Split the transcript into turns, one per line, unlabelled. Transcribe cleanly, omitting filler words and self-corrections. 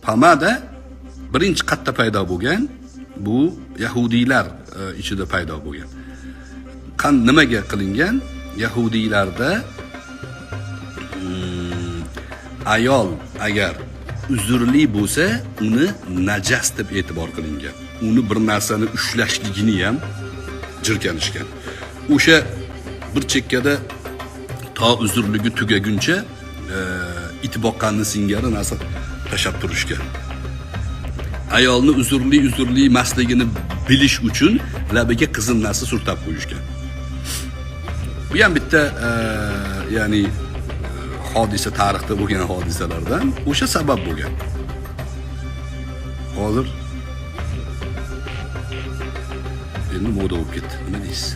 Hamada birinchi qatta paydo bo'lgan bu yahudiylar ichida paydo bo'lgan. Nimaga qilingan? Yahudiylarda ayol agar uzrli bo'lsa, uni najas deb e'tibor qilingan. Uni bir narsani ushlashligini ham jirkanishgan. O'sha bir chekkada to uzrligi tugaguncha it boqqanni singari narsa tashab turishgan. Ayolni uzrli emasligini bilish uchun labiga qizil narsa surtab qo'yishgan. Bu ham bitta ya'ni hodisa, tarixda bo'lgan hodisalardan o'sha sabab bo'lgan. Hozir endi moda bo'lib ketdi. Nima deysiz?